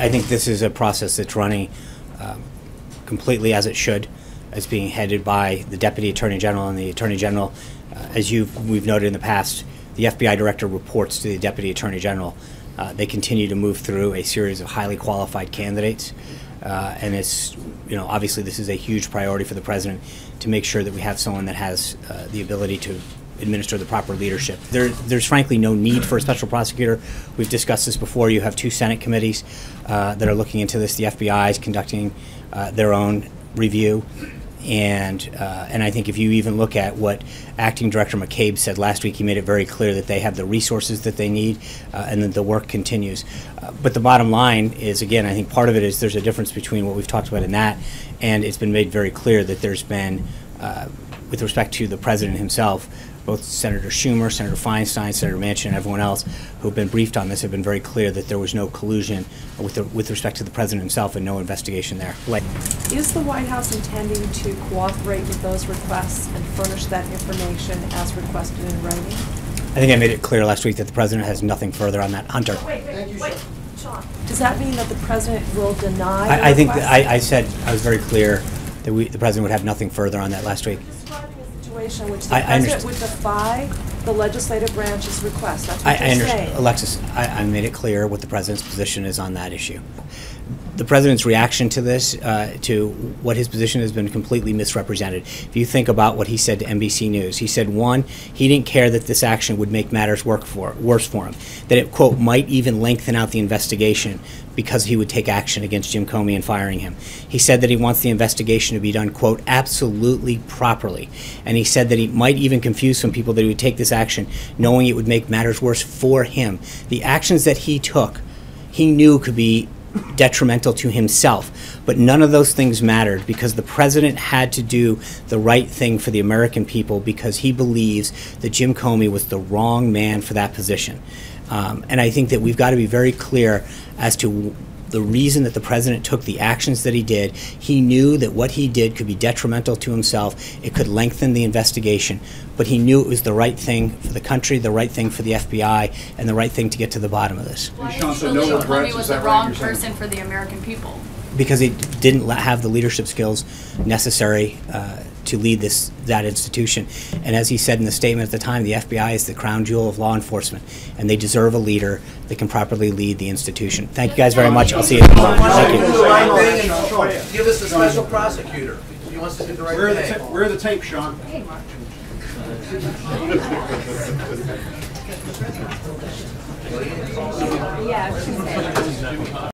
I think this is a process that's running completely as it should. It's being headed by the Deputy Attorney General, and the Attorney General, as we've noted in the past, the FBI Director reports to the Deputy Attorney General. They continue to move through a series of highly qualified candidates, and it's, obviously this is a huge priority for the President to make sure that we have someone that has the ability to administer the proper leadership. There's frankly no need for a special prosecutor. We've discussed this before. You have two Senate committees that are looking into this. The FBI is conducting their own review. And I think if you even look at what Acting Director McCabe said last week, he made it very clear that they have the resources that they need, and that the work continues. But the bottom line is, again, I think part of it is there's a difference between what we've talked about in that, and it's been made very clear that there's been, with respect to the President himself, both Senator Schumer, Senator Feinstein, Senator Manchin, and everyone else who have been briefed on this have been very clear that there was no collusion with respect to the President himself and no investigation there. Is the White House intending to cooperate with those requests and furnish that information as requested in writing? I think I made it clear last week that the President has nothing further on that. Hunter. Wait, Sean. Does that mean that the President will deny I think I said, I was very clear that the President would have nothing further on that last week. Which the President would defy the legislative branch's request. That's what you're saying. Alexis, I made it clear what the President's position is on that issue. The President's reaction to this, to what his position has been completely misrepresented. If you think about what he said to NBC News, he said, one, he didn't care that this action would make matters worse for him, that it, quote, might even lengthen out the investigation because he would take action against Jim Comey in firing him. He said that he wants the investigation to be done, quote, absolutely properly. And he said that he might even confuse some people that he would take this action knowing it would make matters worse for him. The actions that he took, he knew could be detrimental to himself, but none of those things mattered because the President had to do the right thing for the American people because he believes that Jim Comey was the wrong man for that position. And I think that we've got to be very clear as to the reason that the President took the actions that he did. He knew that what he did could be detrimental to himself. It could lengthen the investigation, but he knew it was the right thing for the country, the right thing for the FBI, and the right thing to get to the bottom of this. Why do you believe Comey was the wrong person for the American people? Because he didn't have the leadership skills necessary to lead that institution. And as he said in the statement at the time, the FBI is the crown jewel of law enforcement, and they deserve a leader that can properly lead the institution. Thank you guys very much. I'll see you tomorrow. Thank you. Give us a special prosecutor. He wants to do the right thing. Where are the tapes, Sean? Yeah.